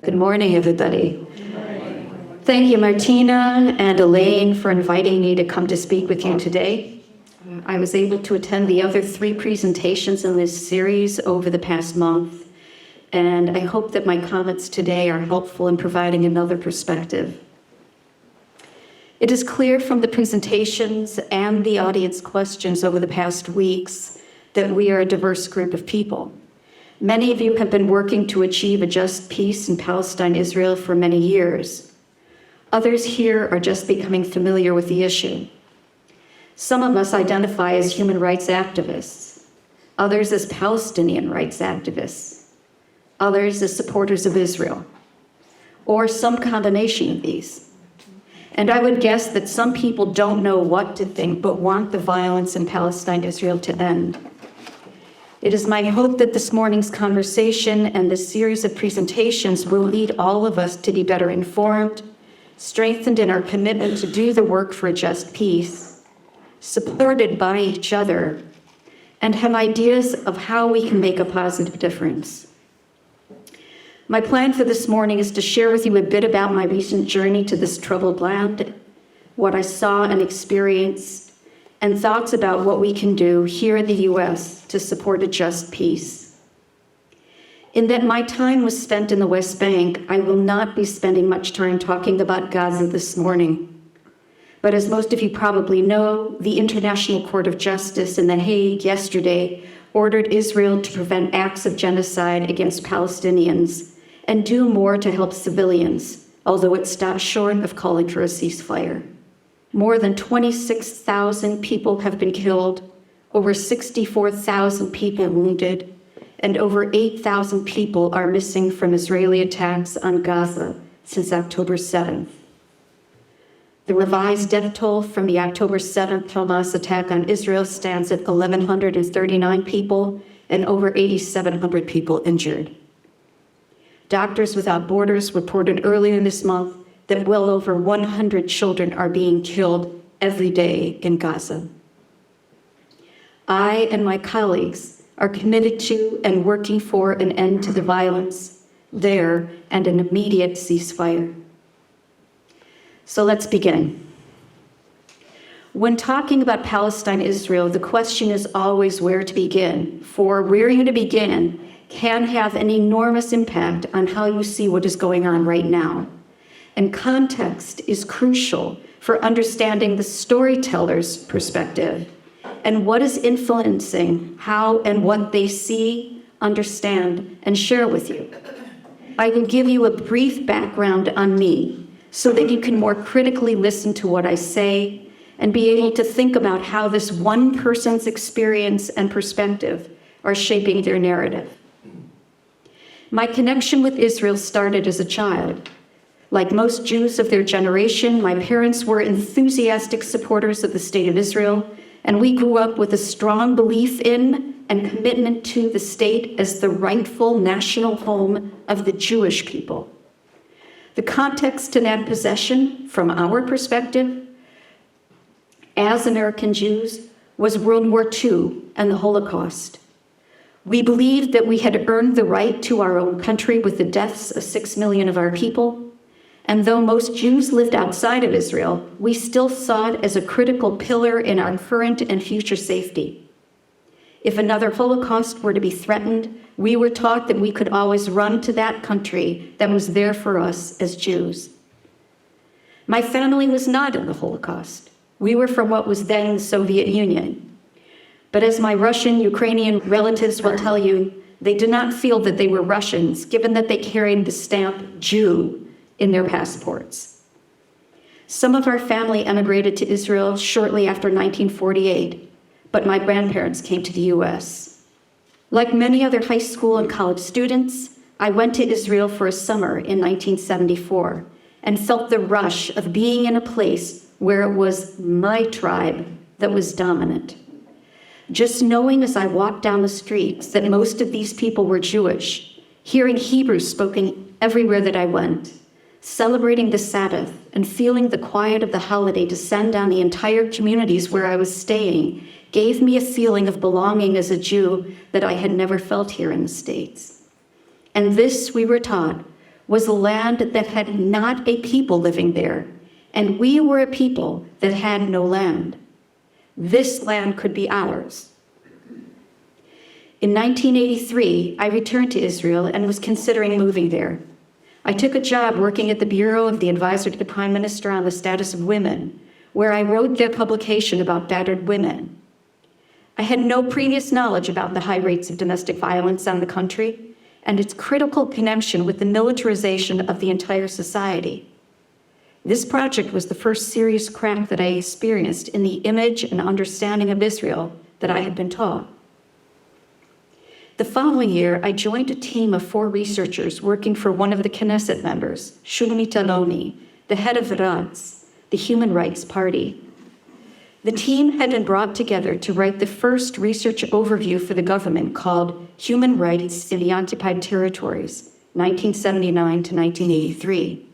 Good morning, everybody. Thank you, Martina and Elaine, for inviting me to come to speak with you today. I was able to attend the other 3 presentations in this series over the past month, and I hope that my comments today are helpful in providing another perspective. It is clear from the presentations and the audience questions over the past weeks that we are a diverse group of people. Many of you have been working to achieve a just peace in Palestine, Israel for many years. Others here are just becoming familiar with the issue. Some of us identify as human rights activists, others as Palestinian rights activists, others as supporters of Israel, or some combination of these. And I would guess that some people don't know what to think, but want the violence in Palestine, Israel to end. It is my hope that this morning's conversation and this series of presentations will lead all of us to be better informed, strengthened in our commitment to do the work for a just peace, supported by each other, and have ideas of how we can make a positive difference. My plan for this morning is to share with you a bit about my recent journey to this troubled land, what I saw and experienced, and thoughts about what we can do here in the U.S. to support a just peace. In that my time was spent in the West Bank, I will not be spending much time talking about Gaza this morning. But as most of you probably know, the International Court of Justice in The Hague yesterday ordered Israel to prevent acts of genocide against Palestinians and do more to help civilians, although it stopped short of calling for a ceasefire. More than 26,000 people have been killed, over 64,000 people wounded, and over 8,000 people are missing from Israeli attacks on Gaza since October 7th. The revised death toll from the October 7th Hamas attack on Israel stands at 1,139 people and over 8,700 people injured. Doctors Without Borders reported earlier this month that well over 100 children are being killed every day in Gaza. I and my colleagues are committed to and working for an end to the violence there and an immediate ceasefire. So let's begin. When talking about Palestine, Israel, the question is always where to begin, for where you to begin can have an enormous impact on how you see what is going on right now. And context is crucial for understanding the storyteller's perspective and what is influencing how and what they see, understand, and share with you. I will give you a brief background on me so that you can more critically listen to what I say and be able to think about how this one person's experience and perspective are shaping their narrative. My connection with Israel started as a child. Like most Jews of their generation, my parents were enthusiastic supporters of the State of Israel, and we grew up with a strong belief in and commitment to the state as the rightful national home of the Jewish people. The context to that possession, from our perspective, as American Jews, was World War II and the Holocaust. We believed that we had earned the right to our own country with the deaths of 6 million of our people. And though most Jews lived outside of Israel, we still saw it as a critical pillar in our current and future safety. If another Holocaust were to be threatened, we were taught that we could always run to that country that was there for us as Jews. My family was not in the Holocaust. We were from what was then the Soviet Union. But as my Russian, Ukrainian relatives will tell you, they did not feel that they were Russians, given that they carried the stamp Jew in their passports. Some of our family emigrated to Israel shortly after 1948, but my grandparents came to the U.S. Like many other high school and college students, I went to Israel for a summer in 1974 and felt the rush of being in a place where it was my tribe that was dominant. Just knowing as I walked down the streets that most of these people were Jewish, hearing Hebrew spoken everywhere that I went, celebrating the Sabbath, and feeling the quiet of the holiday descend on the entire communities where I was staying gave me a feeling of belonging as a Jew that I had never felt here in the States. And this, we were taught, was a land that had not a people living there, and we were a people that had no land. This land could be ours. In 1983, I returned to Israel and was considering moving there. I took a job working at the Bureau of the Advisor to the Prime Minister on the Status of Women, where I wrote their publication about battered women. I had no previous knowledge about the high rates of domestic violence in the country and its critical connection with the militarization of the entire society. This project was the first serious crack that I experienced in the image and understanding of Israel that I had been taught. The following year, I joined a team of 4 researchers working for one of the Knesset members, Shulamit Aloni, the head of Ratz, the Human Rights Party. The team had been brought together to write the first research overview for the government called Human Rights in the Occupied Territories, 1979 to 1983.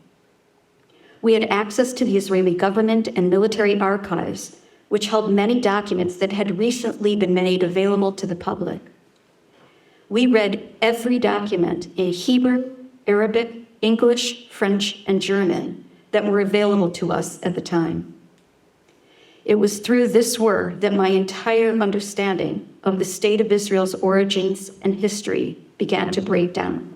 We had access to the Israeli government and military archives, which held many documents that had recently been made available to the public. We read every document in Hebrew, Arabic, English, French, and German that were available to us at the time. It was through this work that my entire understanding of the state of Israel's origins and history began to break down.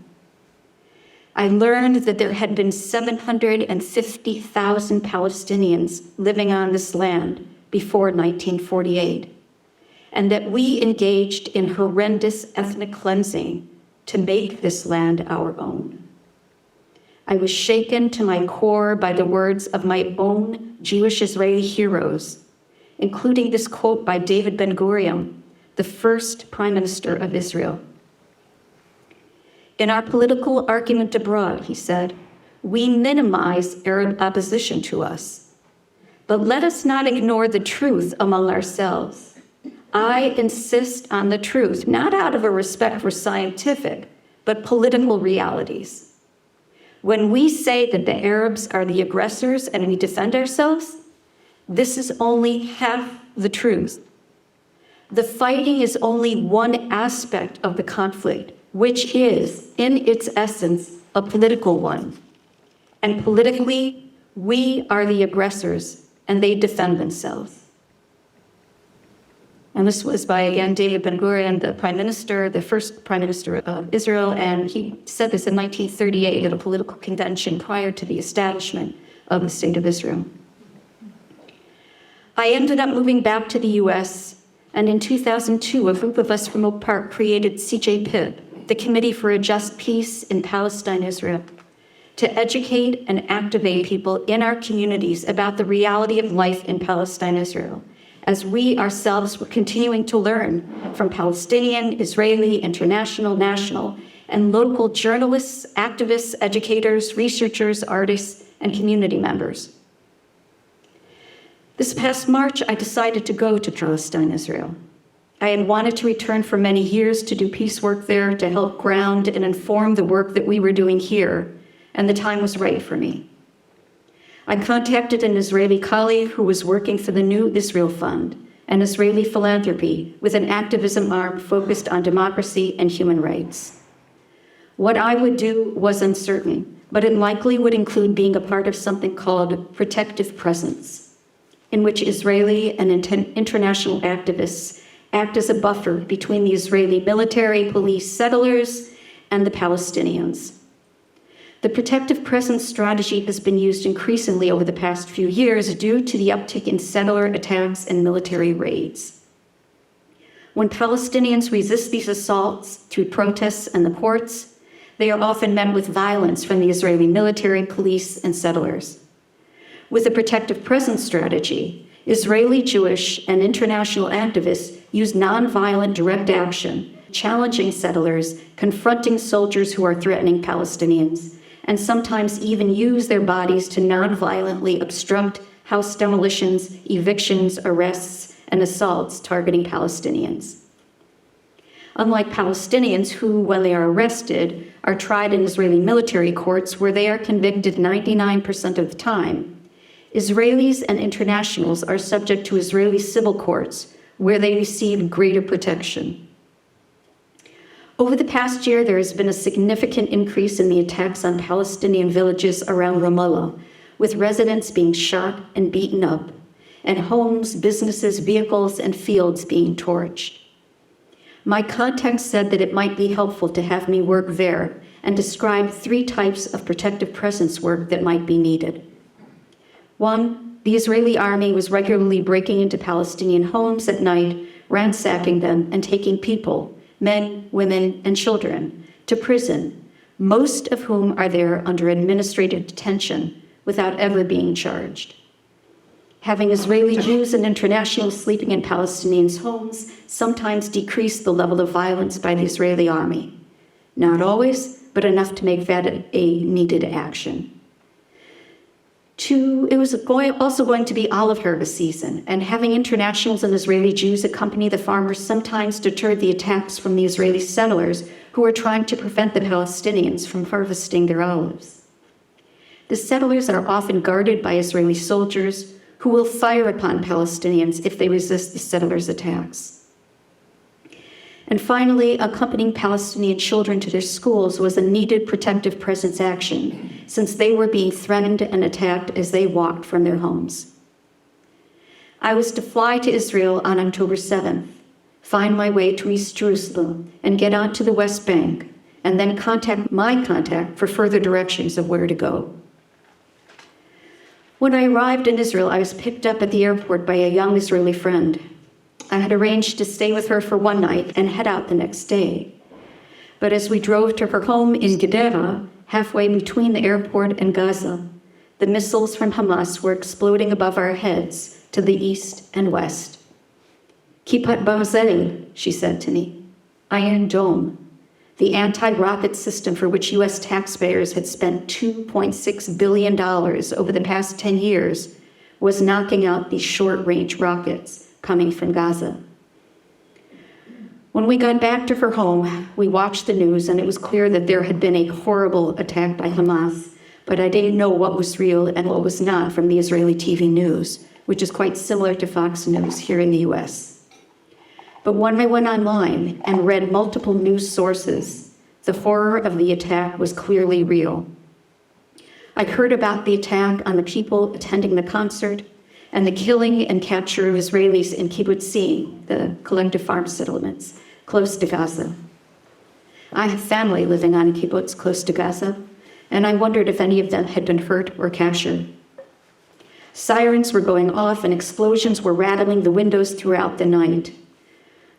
I learned that there had been 750,000 Palestinians living on this land before 1948, and that we engaged in horrendous ethnic cleansing to make this land our own. I was shaken to my core by the words of my own Jewish Israeli heroes, including this quote by David Ben-Gurion, the first Prime Minister of Israel. In our political argument abroad, he said, we minimize Arab opposition to us, but let us not ignore the truth among ourselves. I insist on the truth, not out of a respect for scientific, but political realities. When we say that the Arabs are the aggressors and we defend ourselves, this is only half the truth. The fighting is only one aspect of the conflict, which is, in its essence, a political one. And politically, we are the aggressors, and they defend themselves. And this was by, again, David Ben-Gurion, the Prime Minister, the first Prime Minister of Israel, and he said this in 1938 at a political convention prior to the establishment of the State of Israel. I ended up moving back to the US, and in 2002, a group of us from Oak Park created CJPIP, the Committee for a Just Peace in Palestine, Israel, to educate and activate people in our communities about the reality of life in Palestine, Israel, as we ourselves were continuing to learn from Palestinian, Israeli, international, national, and local journalists, activists, educators, researchers, artists, and community members. This past March, I decided to go to Palestine, Israel. I had wanted to return for many years to do peace work there, to help ground and inform the work that we were doing here, and the time was right for me. I contacted an Israeli colleague who was working for the New Israel Fund, an Israeli philanthropy with an activism arm focused on democracy and human rights. What I would do was uncertain, but it likely would include being a part of something called protective presence, in which Israeli and international activists act as a buffer between the Israeli military, police, settlers, and the Palestinians. The protective presence strategy has been used increasingly over the past few years due to the uptick in settler attacks and military raids. When Palestinians resist these assaults through protests and the courts, they are often met with violence from the Israeli military, police, and settlers. With the protective presence strategy, Israeli, Jewish, and international activists use nonviolent direct action, challenging settlers, confronting soldiers who are threatening Palestinians, and sometimes even use their bodies to nonviolently obstruct house demolitions, evictions, arrests, and assaults targeting Palestinians. Unlike Palestinians who, when they are arrested, are tried in Israeli military courts where they are convicted 99% of the time, Israelis and internationals are subject to Israeli civil courts where they receive greater protection. Over the past year, there has been a significant increase in the attacks on Palestinian villages around Ramallah, with residents being shot and beaten up, and homes, businesses, vehicles, and fields being torched. My contact said that it might be helpful to have me work there and describe 3 types of protective presence work that might be needed. 1, the Israeli army was regularly breaking into Palestinian homes at night, ransacking them, and taking people, men, women, and children, to prison, most of whom are there under administrative detention without ever being charged. Having Israeli Jews and internationals sleeping in Palestinians' homes sometimes decreased the level of violence by the Israeli army. Not always, but enough to make that a needed action. 2, it was also going to be olive harvest season, and having internationals and Israeli Jews accompany the farmers sometimes deterred the attacks from the Israeli settlers who were trying to prevent the Palestinians from harvesting their olives. The settlers are often guarded by Israeli soldiers who will fire upon Palestinians if they resist the settlers' attacks. And finally, accompanying Palestinian children to their schools was a needed protective presence action, since they were being threatened and attacked as they walked from their homes. I was to fly to Israel on October 7th, find my way to East Jerusalem, and get on to the West Bank, and then contact my contact for further directions of where to go. When I arrived in Israel, I was picked up at the airport by a young Israeli friend. I had arranged to stay with her for one night and head out the next day. But as we drove to her home in Gedera, halfway between the airport and Gaza, the missiles from Hamas were exploding above our heads to the east and west. Kipat Barzel, she said to me, Iron Dome, the anti-rocket system for which U.S. taxpayers had spent $2.6 billion over the past 10 years, was knocking out these short-range rockets coming from Gaza. When we got back to her home, we watched the news, and it was clear that there had been a horrible attack by Hamas, but I didn't know what was real and what was not from the Israeli TV news, which is quite similar to Fox News here in the U.S. But when I went online and read multiple news sources, the horror of the attack was clearly real. I heard about the attack on the people attending the concert and the killing and capture of Israelis in kibbutzim, the collective farm settlements, close to Gaza. I have family living on a kibbutz close to Gaza, and I wondered if any of them had been hurt or captured. Sirens were going off and explosions were rattling the windows throughout the night.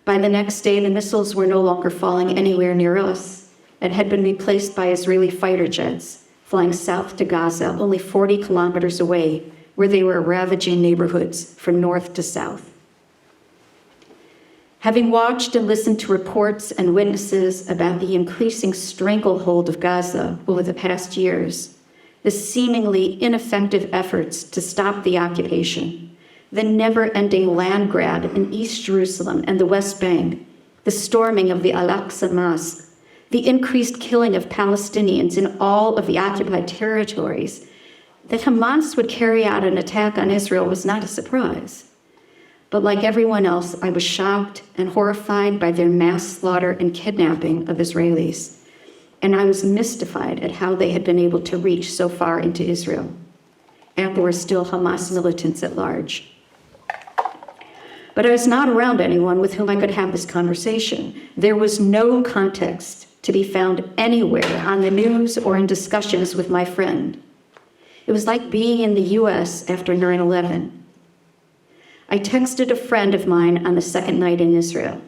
By the next day, the missiles were no longer falling anywhere near us and had been replaced by Israeli fighter jets flying south to Gaza, only 40 kilometers away, where they were ravaging neighborhoods from north to south. Having watched and listened to reports and witnesses about the increasing stranglehold of Gaza over the past years, the seemingly ineffective efforts to stop the occupation, the never-ending land grab in East Jerusalem and the West Bank, the storming of the Al-Aqsa Mosque, the increased killing of Palestinians in all of the occupied territories, that Hamas would carry out an attack on Israel was not a surprise. But like everyone else, I was shocked and horrified by their mass slaughter and kidnapping of Israelis, and I was mystified at how they had been able to reach so far into Israel. And there were still Hamas militants at large. But I was not around anyone with whom I could have this conversation. There was no context to be found anywhere on the news or in discussions with my friend. It was like being in the US after 9/11. I texted a friend of mine on the second night in Israel.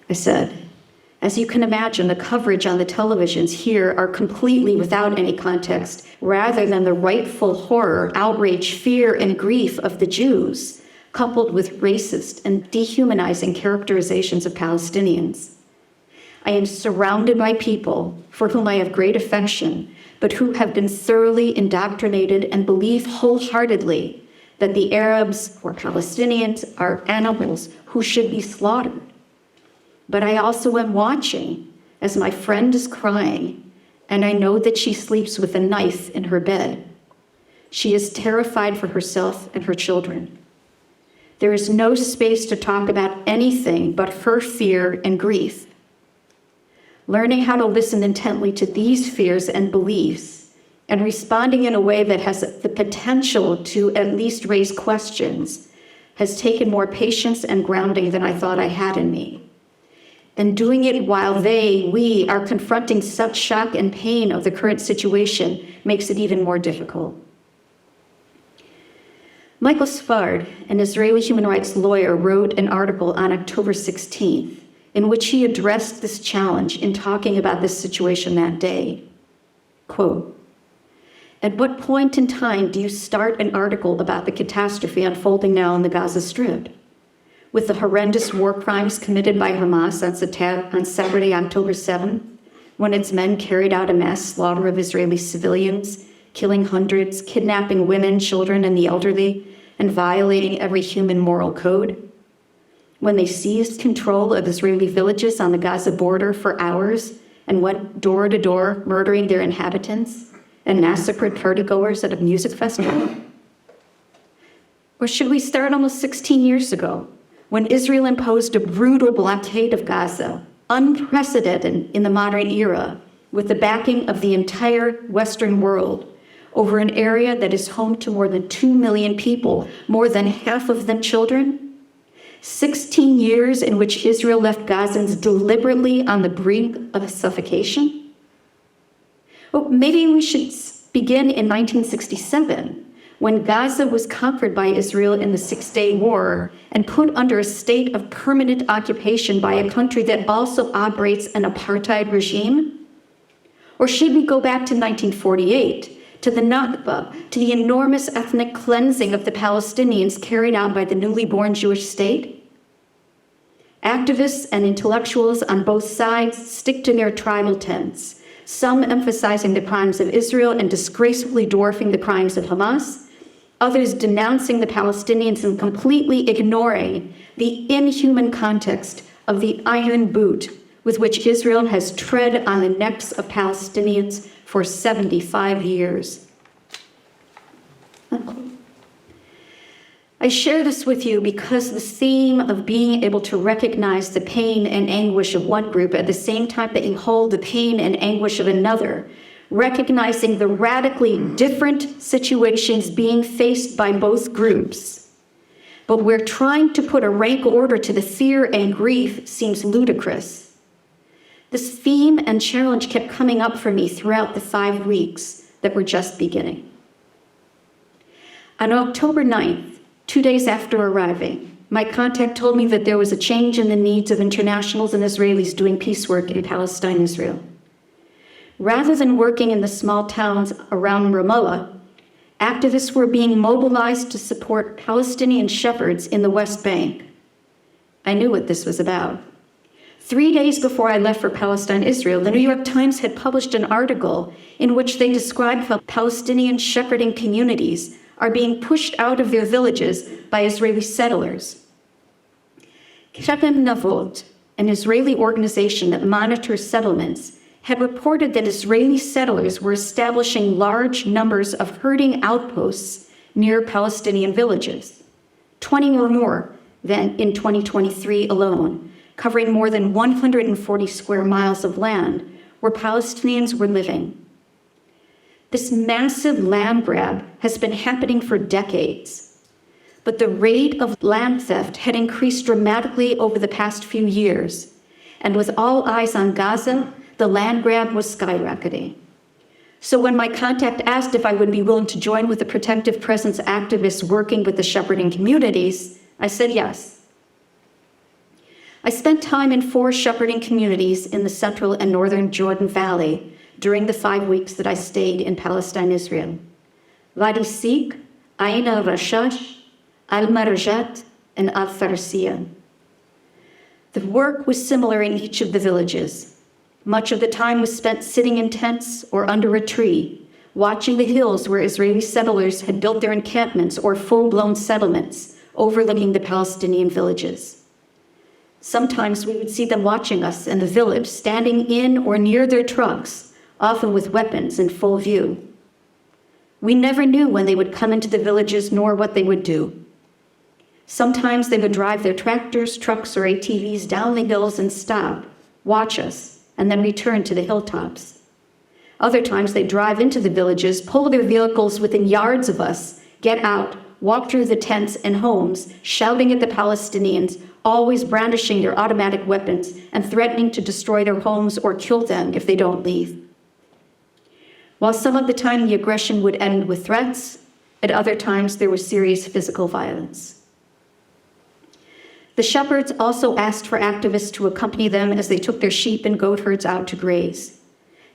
I said, as you can imagine, the coverage on the televisions here are completely without any context, rather than the rightful horror, outrage, fear, and grief of the Jews, coupled with racist and dehumanizing characterizations of Palestinians. I am surrounded by people for whom I have great affection, but who have been thoroughly indoctrinated and believe wholeheartedly that the Arabs or Palestinians are animals who should be slaughtered. But I also am watching as my friend is crying, and I know that she sleeps with a knife in her bed. She is terrified for herself and her children. There is no space to talk about anything but her fear and grief. Learning how to listen intently to these fears and beliefs and responding in a way that has the potential to at least raise questions has taken more patience and grounding than I thought I had in me. And doing it while we are confronting such shock and pain of the current situation makes it even more difficult. Michael Svard, an Israeli human rights lawyer, wrote an article on October 16th in which he addressed this challenge in talking about this situation that day. Quote, "At what point in time do you start an article about the catastrophe unfolding now in the Gaza Strip? With the horrendous war crimes committed by Hamas on Saturday, October 7th, when its men carried out a mass slaughter of Israeli civilians, killing hundreds, kidnapping women, children, and the elderly, and violating every human moral code? When they seized control of Israeli villages on the Gaza border for hours and went door to door, murdering their inhabitants, and massacred partygoers at a music festival? Or should we start almost 16 years ago, when Israel imposed a brutal blockade of Gaza, unprecedented in the modern era, with the backing of the entire Western world, over an area that is home to more than 2 million people, more than half of them children? 16 years in which Israel left Gazans deliberately on the brink of suffocation? Well, maybe we should begin in 1967, when Gaza was conquered by Israel in the Six-Day War and put under a state of permanent occupation by a country that also operates an apartheid regime? Or should we go back to 1948, to the Nakba, to the enormous ethnic cleansing of the Palestinians carried out by the newly born Jewish state? Activists and intellectuals on both sides stick to their tribal tents, some emphasizing the crimes of Israel and disgracefully dwarfing the crimes of Hamas, others denouncing the Palestinians and completely ignoring the inhuman context of the iron boot with which Israel has tread on the necks of Palestinians for 75 years. I share this with you because the theme of being able to recognize the pain and anguish of one group at the same time that you hold the pain and anguish of another, recognizing the radically different situations being faced by both groups, but we're trying to put a rank order to the fear and grief seems ludicrous. This theme and challenge kept coming up for me throughout the 5 weeks that were just beginning. On October 9th, 2 days after arriving, my contact told me that there was a change in the needs of internationals and Israelis doing peace work in Palestine, Israel. Rather than working in the small towns around Ramallah, activists were being mobilized to support Palestinian Shepherds in the West Bank. I knew what this was about. 3 days before I left for Palestine, Israel, the New York Times had published an article in which they described how Palestinian shepherding communities are being pushed out of their villages by Israeli settlers. Kaplan, an Israeli organization that monitors settlements, had reported that Israeli settlers were establishing large numbers of herding outposts near Palestinian villages, 20 or more than in 2023 alone, covering more than 140 square miles of land where Palestinians were living. This massive land grab has been happening for decades, but the rate of land theft had increased dramatically over the past few years, and with all eyes on Gaza, the land grab was skyrocketing. So when my contact asked if I would be willing to join with the Protective Presence activists working with the shepherding communities, I said yes. I spent time in 4 shepherding communities in the central and northern Jordan Valley during the 5 weeks that I stayed in Palestine, Israel. Wadi Sik, Ain al-Rashash, Al-Marajat, and Al-Farisiyya. The work was similar in each of the villages. Much of the time was spent sitting in tents or under a tree, watching the hills where Israeli settlers had built their encampments or full-blown settlements overlooking the Palestinian villages. Sometimes we would see them watching us in the village, standing in or near their trucks, often with weapons in full view. We never knew when they would come into the villages nor what they would do. Sometimes they would drive their tractors, trucks, or ATVs down the hills and stop, watch us, and then return to the hilltops. Other times they'd drive into the villages, pull their vehicles within yards of us, get out, walk through the tents and homes, shouting at the Palestinians, always brandishing their automatic weapons and threatening to destroy their homes or kill them if they don't leave. While some of the time the aggression would end with threats, at other times there was serious physical violence. The shepherds also asked for activists to accompany them as they took their sheep and goat herds out to graze.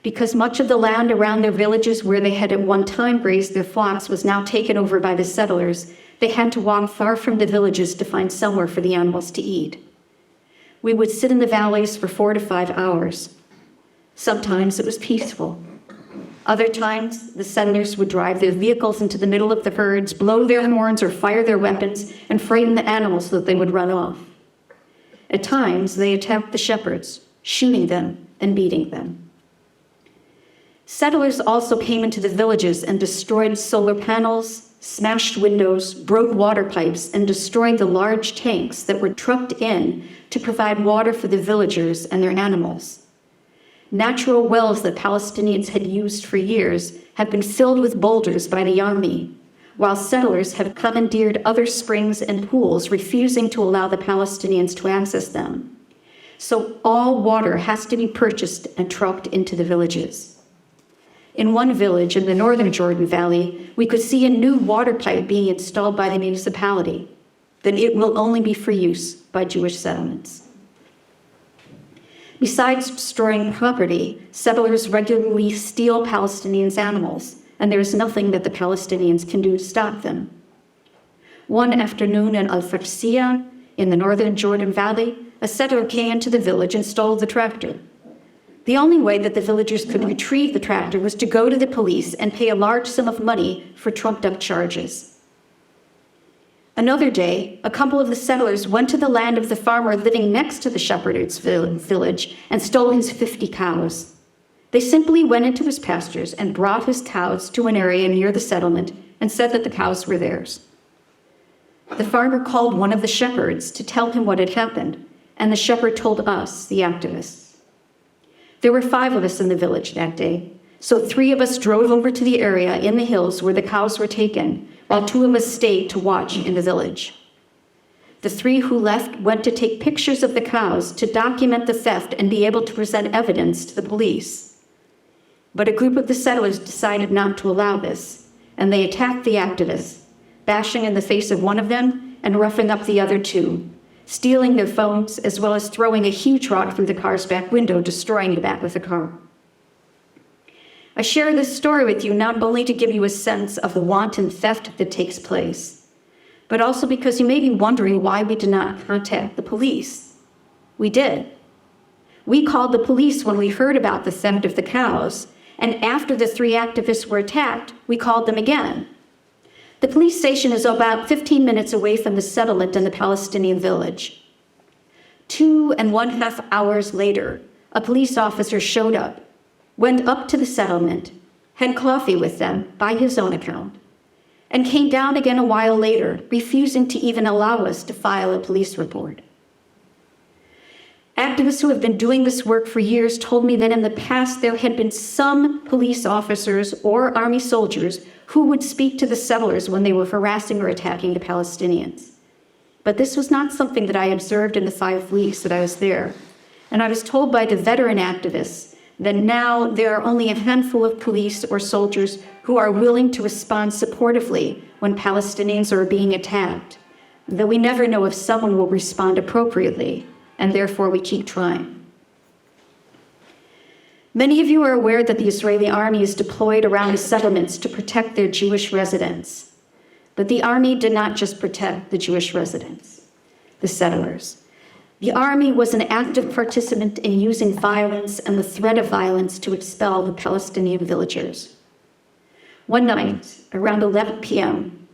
Because much of the land around their villages where they had at one time grazed their flocks was now taken over by the settlers, they had to walk far from the villages to find somewhere for the animals to eat. We would sit in the valleys for 4 to 5 hours. Sometimes it was peaceful. Other times, the settlers would drive their vehicles into the middle of the herds, blow their horns or fire their weapons, and frighten the animals so that they would run off. At times, they attacked the shepherds, shooting them and beating them. Settlers also came into the villages and destroyed solar panels, smashed windows, broke water pipes, and destroyed the large tanks that were trucked in to provide water for the villagers and their animals. Natural wells that Palestinians had used for years have been filled with boulders by the army, while settlers have commandeered other springs and pools, refusing to allow the Palestinians to access them. So all water has to be purchased and trucked into the villages. In one village in the northern Jordan Valley, we could see a new water pipe being installed by the municipality. Then it will only be for use by Jewish settlements. Besides destroying property, settlers regularly steal Palestinians' animals, and there is nothing that the Palestinians can do to stop them. One afternoon in Farisiyya, in the northern Jordan Valley, a settler came into the village and stole the tractor. The only way that the villagers could retrieve the tractor was to go to the police and pay a large sum of money for trumped-up charges. Another day, a couple of the settlers went to the land of the farmer living next to the shepherd's village and stole his 50 cows. They simply went into his pastures and brought his cows to an area near the settlement and said that the cows were theirs. The farmer called one of the shepherds to tell him what had happened, and the shepherd told us, the activists. There were 5 of us in the village that day, so 3 of us drove over to the area in the hills where the cows were taken, while 2 of us stayed to watch in the village. The 3 who left went to take pictures of the cows to document the theft and be able to present evidence to the police. But a group of the settlers decided not to allow this, and they attacked the activists, bashing in the face of one of them and roughing up the other 2, stealing their phones as well as throwing a huge rock through the car's back window, destroying the back of the car. I share this story with you not only to give you a sense of the wanton theft that takes place, but also because you may be wondering why we did not contact the police. We did. We called the police when we heard about the theft of the cows, and after the 3 activists were attacked, we called them again. The police station is about 15 minutes away from the settlement in the Palestinian village. 2.5 hours later, a police officer showed up, went up to the settlement, had coffee with them by his own account, and came down again a while later, refusing to even allow us to file a police report. Activists who have been doing this work for years told me that in the past there had been some police officers or army soldiers who would speak to the settlers when they were harassing or attacking the Palestinians. But this was not something that I observed in the 5 weeks that I was there. And I was told by the veteran activists that now there are only a handful of police or soldiers who are willing to respond supportively when Palestinians are being attacked, though we never know if someone will respond appropriately, and therefore we keep trying. Many of you are aware that the Israeli army is deployed around the settlements to protect their Jewish residents. But the army did not just protect the Jewish residents, the settlers. The army was an active participant in using violence and the threat of violence to expel the Palestinian villagers. One night, around 11 p.m.,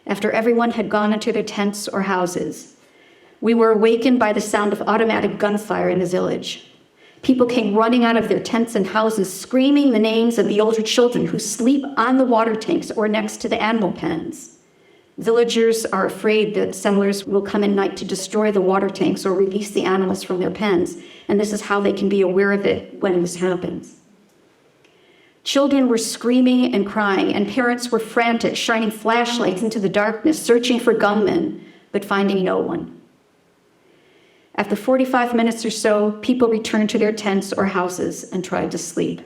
after everyone had gone into their tents or houses, we were awakened by the sound of automatic gunfire in the village. People came running out of their tents and houses, screaming the names of the older children who sleep on the water tanks or next to the animal pens. Villagers are afraid that settlers will come at night to destroy the water tanks or release the animals from their pens, and this is how they can be aware of it when this happens. Children were screaming and crying, and parents were frantic, shining flashlights into the darkness, searching for gunmen, but finding no one. After 45 minutes or so, people returned to their tents or houses and tried to sleep.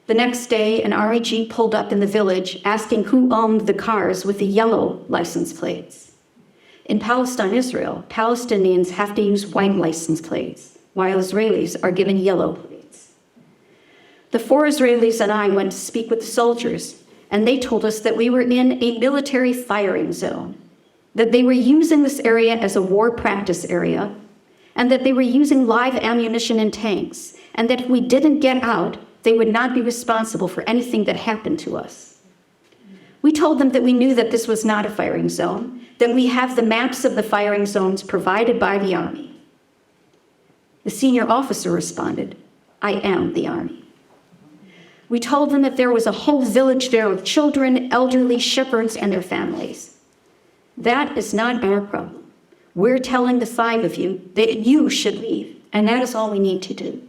The next day, an army jeep pulled up in the village, asking who owned the cars with the yellow license plates. In Palestine, Israel, Palestinians have to use white license plates, while Israelis are given yellow plates. The 4 Israelis and I went to speak with the soldiers, and they told us that we were in a military firing zone, that they were using this area as a war practice area, and that they were using live ammunition in tanks, and that if we didn't get out, they would not be responsible for anything that happened to us. We told them that we knew that this was not a firing zone, that we have the maps of the firing zones provided by the army. The senior officer responded, "I am the army." We told them that there was a whole village there with children, elderly, shepherds, and their families. That is not our problem. We're telling the 5 of you that you should leave, and that is all we need to do.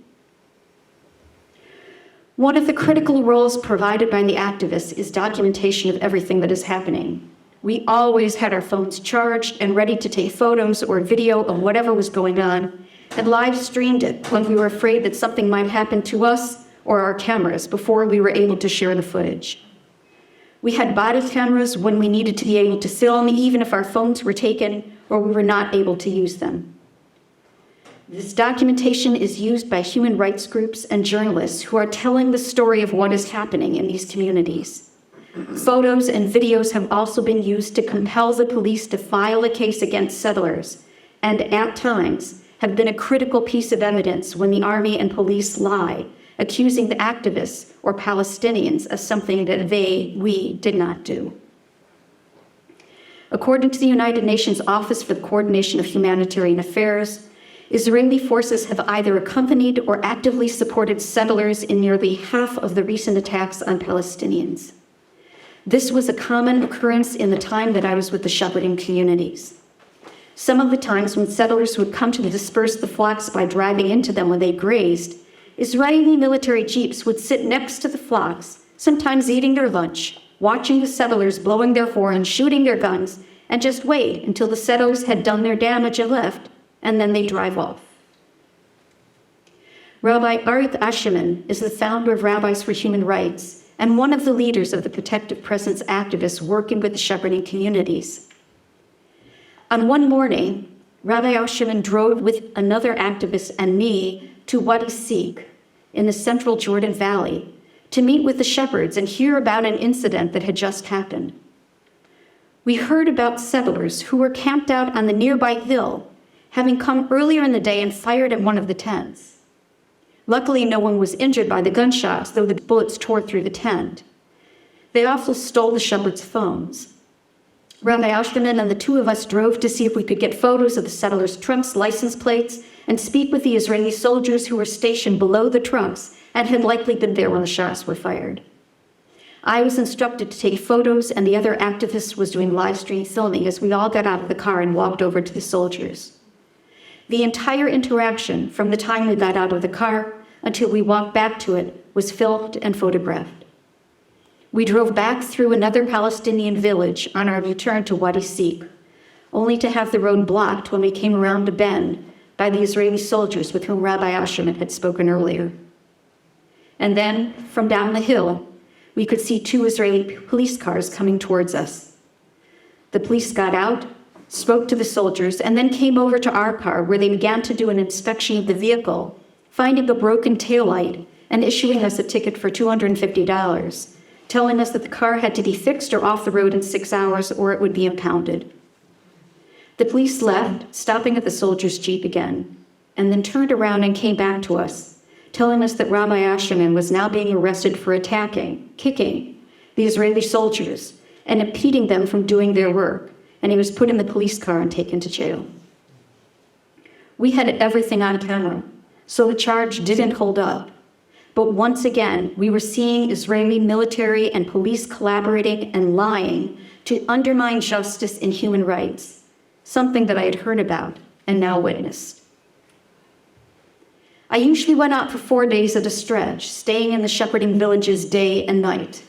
One of the critical roles provided by the activists is documentation of everything that is happening. We always had our phones charged and ready to take photos or video of whatever was going on, and live streamed it when we were afraid that something might happen to us or our cameras before we were able to share the footage. We had body cameras when we needed to be able to film, even if our phones were taken or we were not able to use them. This documentation is used by human rights groups and journalists who are telling the story of what is happening in these communities. Photos and videos have also been used to compel the police to file a case against settlers, and at times have been a critical piece of evidence when the army and police lie, accusing the activists or Palestinians of something that we did not do. According to the United Nations Office for the Coordination of Humanitarian Affairs, Israeli forces have either accompanied or actively supported settlers in nearly half of the recent attacks on Palestinians. This was a common occurrence in the time that I was with the shepherding communities. Some of the times when settlers would come to disperse the flocks by driving into them when they grazed, Israeli military jeeps would sit next to the flocks, sometimes eating their lunch, watching the settlers blowing their horns, shooting their guns, and just wait until the settlers had done their damage and left, and then they drive off. Rabbi Asherman is the founder of Rabbis for Human Rights and one of the leaders of the Protective Presence activists working with the shepherding communities. On one morning, Rabbi Asherman drove with another activist and me to Wadi Seek in the central Jordan Valley to meet with the shepherds and hear about an incident that had just happened. We heard about settlers who were camped out on the nearby hill, having come earlier in the day and fired at one of the tents. Luckily, no one was injured by the gunshots, though the bullets tore through the tent. They also stole the shepherds' phones. Rabbi Asherman and the 2 of us drove to see if we could get photos of the settlers' trucks, license plates, and speak with the Israeli soldiers who were stationed below the trucks and had likely been there when the shots were fired. I was instructed to take photos, and the other activist was doing live stream filming as we all got out of the car and walked over to the soldiers. The entire interaction, from the time we got out of the car until we walked back to it, was filmed and photographed. We drove back through another Palestinian village on our return to Wadi Seek, only to have the road blocked when we came around a bend by the Israeli soldiers with whom Rabbi Asherman had spoken earlier. And then, from down the hill, we could see 2 Israeli police cars coming towards us. The police got out, spoke to the soldiers, and then came over to our car, where they began to do an inspection of the vehicle, finding a broken taillight and issuing us a ticket for $250, telling us that the car had to be fixed or off the road in 6 hours or it would be impounded. The police left, stopping at the soldiers' jeep again, and then turned around and came back to us, telling us that Rabbi Asherman was now being arrested for kicking the Israeli soldiers and impeding them from doing their work, and he was put in the police car and taken to jail. We had everything on camera, so the charge didn't hold up. But once again, we were seeing Israeli military and police collaborating and lying to undermine justice and human rights, something that I had heard about and now witnessed. I usually went out for 4 days at a stretch, staying in the shepherding villages day and night.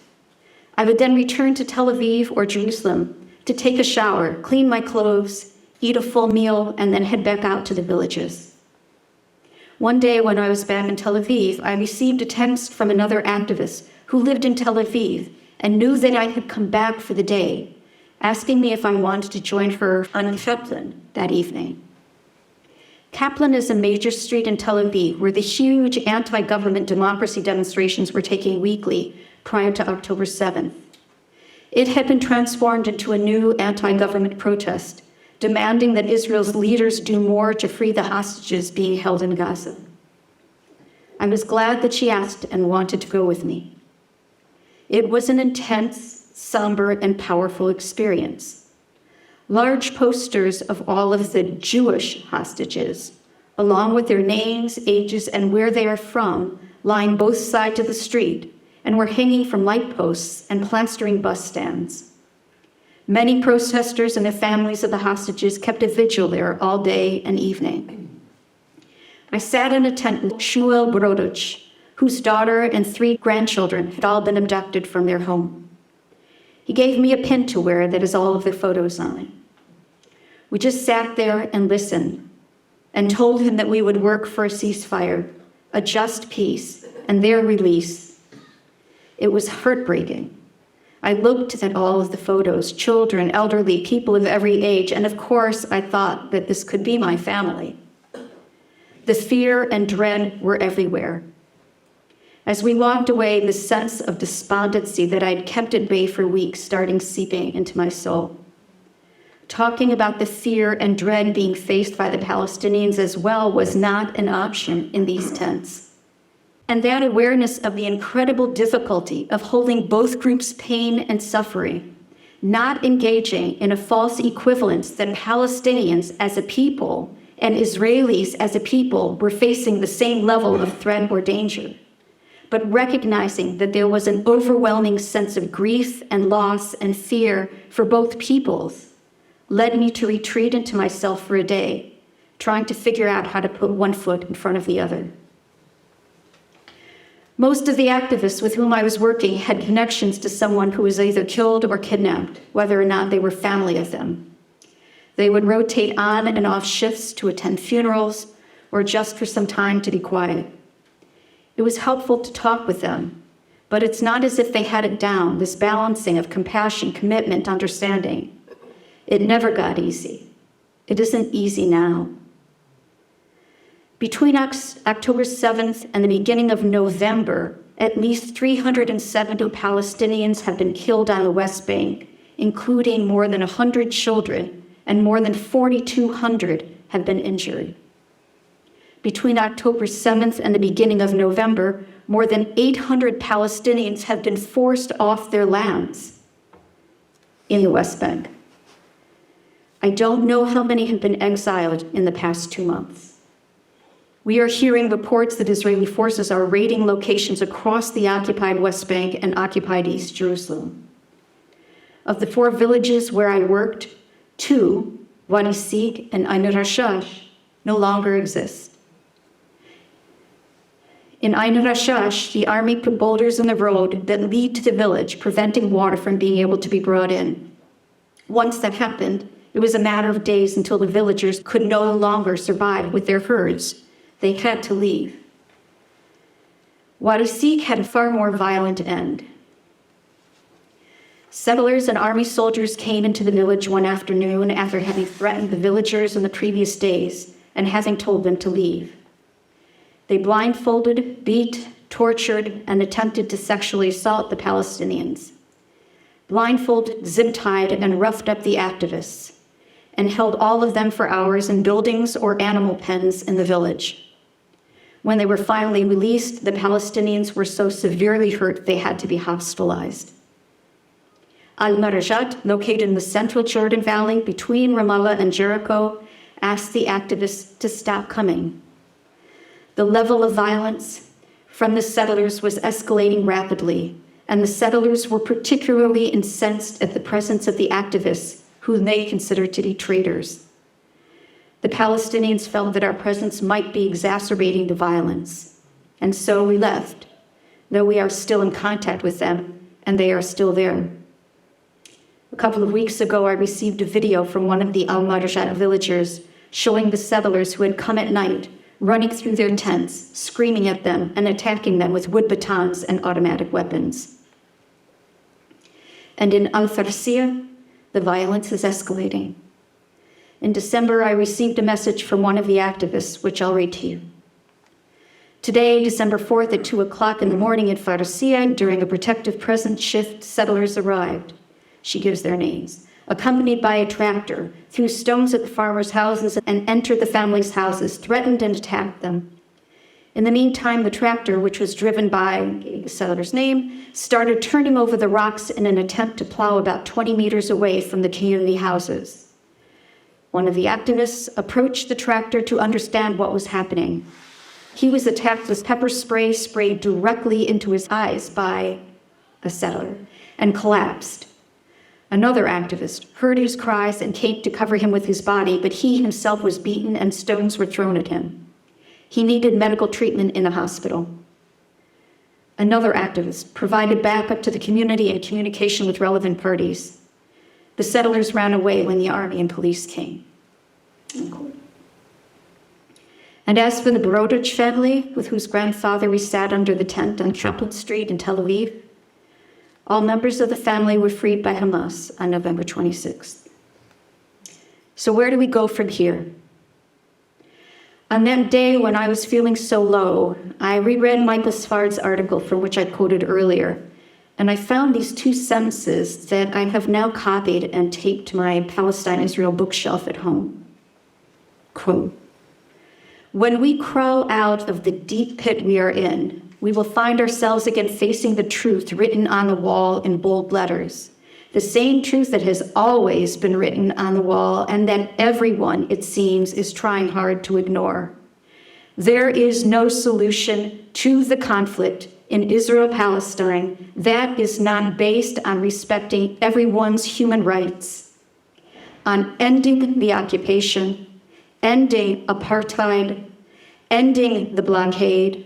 I would then return to Tel Aviv or Jerusalem to take a shower, clean my clothes, eat a full meal, and then head back out to the villages. One day when I was back in Tel Aviv, I received a text from another activist who lived in Tel Aviv and knew that I had come back for the day, asking me if I wanted to join her on Kaplan that evening. Kaplan is a major street in Tel Aviv where the huge anti-government democracy demonstrations were taking weekly prior to October 7th. It had been transformed into a new anti-government protest, demanding that Israel's leaders do more to free the hostages being held in Gaza. I was glad that she asked and wanted to go with me. It was an intense, somber, and powerful experience. Large posters of all of the Jewish hostages, along with their names, ages, and where they are from, lined both sides of the street and were hanging from light posts and plastering bus stands. Many protesters and the families of the hostages kept a vigil there all day and evening. I sat in a tent with Shmuel Brodich, whose daughter and 3 grandchildren had all been abducted from their home. He gave me a pin to wear that has all of their photos on it. We just sat there and listened and told him that we would work for a ceasefire, a just peace, and their release. It was heartbreaking. I looked at all of the photos, children, elderly, people of every age, and of course I thought that this could be my family. The fear and dread were everywhere. As we walked away, the sense of despondency that I'd kept at bay for weeks starting seeping into my soul. Talking about the fear and dread being faced by the Palestinians as well was not an option in these tents. And that awareness of the incredible difficulty of holding both groups' pain and suffering, not engaging in a false equivalence that Palestinians as a people and Israelis as a people were facing the same level of threat or danger, but recognizing that there was an overwhelming sense of grief and loss and fear for both peoples, led me to retreat into myself for a day, trying to figure out how to put one foot in front of the other. Most of the activists with whom I was working had connections to someone who was either killed or kidnapped, whether or not they were family of them. They would rotate on and off shifts to attend funerals or just for some time to be quiet. It was helpful to talk with them, but it's not as if they had it down, this balancing of compassion, commitment, understanding. It never got easy. It isn't easy now. Between October 7th and the beginning of November, at least 370 Palestinians have been killed on the West Bank, including more than 100 children, and more than 4,200 have been injured. Between October 7th and the beginning of November, more than 800 Palestinians have been forced off their lands in the West Bank. I don't know how many have been exiled in the past 2 months. We are hearing reports that Israeli forces are raiding locations across the occupied West Bank and occupied East Jerusalem. Of the 4 villages where I worked, 2, Wadi Sig and Ain Rashash, no longer exist. In Ain Rashash, the army put boulders in the road that lead to the village, preventing water from being able to be brought in. Once that happened, it was a matter of days until the villagers could no longer survive with their herds. They had to leave. Wadi Sig had a far more violent end. Settlers and army soldiers came into the village one afternoon after having threatened the villagers in the previous days and having told them to leave. They blindfolded, beat, tortured, and attempted to sexually assault the Palestinians. Blindfolded, zip-tied, and roughed up the activists. and held all of them for hours in buildings or animal pens in the village. When they were finally released, the Palestinians were so severely hurt they had to be hospitalized. Al-Marajat, located in the central Jordan Valley between Ramallah and Jericho, asked the activists to stop coming. The level of violence from the settlers was escalating rapidly, and the settlers were particularly incensed at the presence of the activists, who they considered to be traitors. The Palestinians felt that our presence might be exacerbating the violence, and so we left, though we are still in contact with them, and they are still there. A couple of weeks ago, I received a video from one of the Al-Marajat villagers showing the settlers who had come at night, running through their tents, screaming at them and attacking them with wood batons and automatic weapons. And in Al-Farisiyya, the violence is escalating. In December, I received a message from one of the activists, which I'll read to you. Today, December 4th at 2 o'clock in the morning at Farisiyya, during a protective presence shift, settlers arrived. She gives their names. Accompanied by a tractor, threw stones at the farmers' houses and entered the families' houses, threatened and attacked them. In the meantime, the tractor, which was driven by the settler's name, started turning over the rocks in an attempt to plow about 20 meters away from the community houses. One of the activists approached the tractor to understand what was happening. He was attacked with pepper spray sprayed directly into his eyes by a settler and collapsed. Another activist heard his cries and came to cover him with his body, but he himself was beaten and stones were thrown at him. He needed medical treatment in a hospital. Another activist provided backup to the community and communication with relevant parties. The settlers ran away when the army and police came. And as for the Brodich family, with whose grandfather we sat under the tent on Kaplan Street in Tel Aviv, all members of the family were freed by Hamas on November 26th. So where do we go from here? On that day when I was feeling so low, I reread Michael Svard's article from which I quoted earlier, and I found these two sentences that I have now copied and taped to my Palestine-Israel bookshelf at home. Quote, "When we crawl out of the deep pit we are in, we will find ourselves again facing the truth written on the wall in bold letters, the same truth that has always been written on the wall and that everyone, it seems, is trying hard to ignore. There is no solution to the conflict in Israel-Palestine that is not based on respecting everyone's human rights, on ending the occupation, ending apartheid, ending the blockade,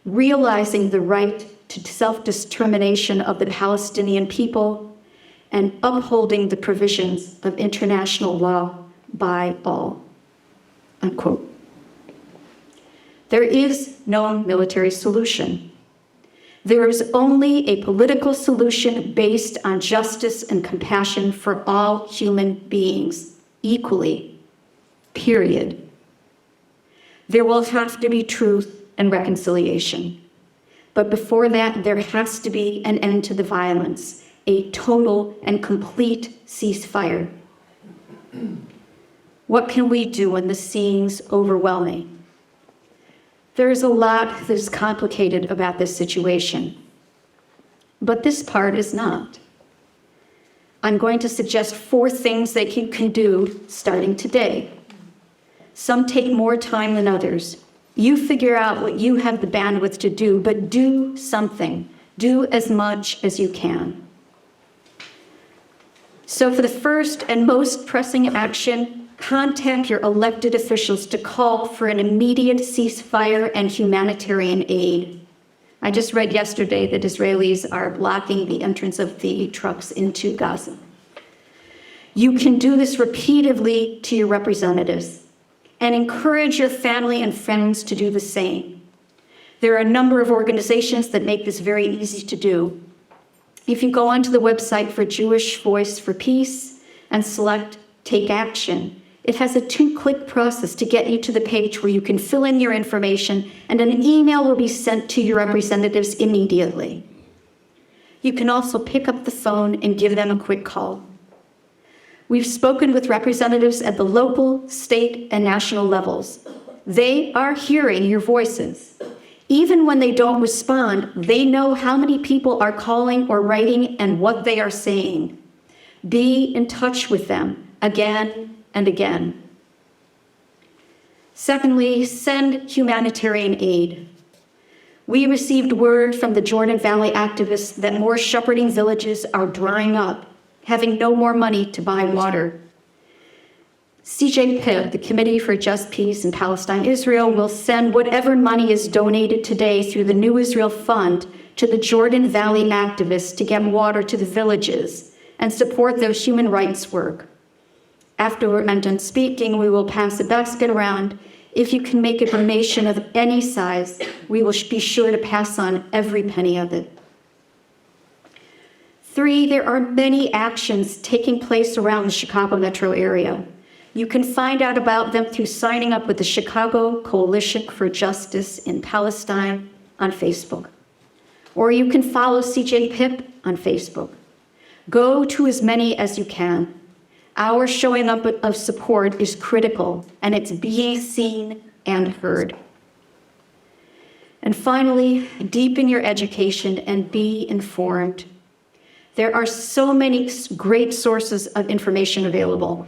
realizing the right to self-determination of the Palestinian people, and upholding the provisions of international law by all." Unquote. There is no military solution. There is only a political solution based on justice and compassion for all human beings equally, period. There will have to be truth and reconciliation. But before that, there has to be an end to the violence, a total and complete ceasefire. What can we do when this seems overwhelming? There is a lot that is complicated about this situation, but this part is not. I'm going to suggest 4 things that you can do starting today. Some take more time than others. You figure out what you have the bandwidth to do, but do something. Do as much as you can. So for the first and most pressing action, contact your elected officials to call for an immediate ceasefire and humanitarian aid. I just read yesterday that Israelis are blocking the entrance of the trucks into Gaza. You can do this repeatedly to your representatives and encourage your family and friends to do the same. There are a number of organizations that make this very easy to do. If you go onto the website for Jewish Voice for Peace and select Take Action, it has a 2-click process to get you to the page where you can fill in your information and an email will be sent to your representatives immediately. You can also pick up the phone and give them a quick call. We've spoken with representatives at the local, state, and national levels. They are hearing your voices. Even when they don't respond, they know how many people are calling or writing and what they are saying. Be in touch with them again and again. Secondly, send humanitarian aid. We received word from the Jordan Valley activists that more shepherding villages are drying up, having no more money to buy water. CJPIP, the Committee for Just Peace in Palestine, Israel, will send whatever money is donated today through the New Israel Fund to the Jordan Valley activists to get water to the villages and support their human rights work. After I'm done speaking, we will pass a basket around. If you can make a donation of any size, we will be sure to pass on every penny of it. 3, there are many actions taking place around the Chicago metro area. You can find out about them through signing up with the Chicago Coalition for Justice in Palestine on Facebook. Or you can follow CJPIP on Facebook. Go to as many as you can. Our showing up of support is critical, and it's being seen and heard. And finally, deepen your education and be informed. There are so many great sources of information available.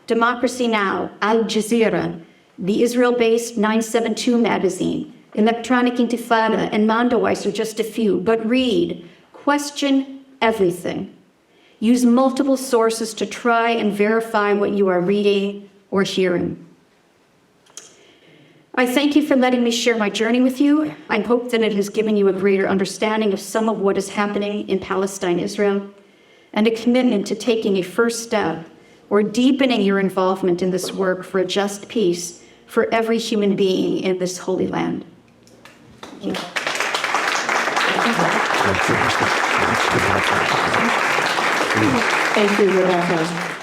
Democracy Now!, Al Jazeera, the Israel-based 972 magazine, Electronic Intifada, and Mondoweiss are just a few. But read, question everything. Use multiple sources to try and verify what you are reading or hearing. I thank you for letting me share my journey with you. I hope that it has given you a greater understanding of some of what is happening in Palestine, Israel, and a commitment to taking a first step or deepening your involvement in this work for a just peace for every human being in this holy land. Thank you. Thank you, Rebekah.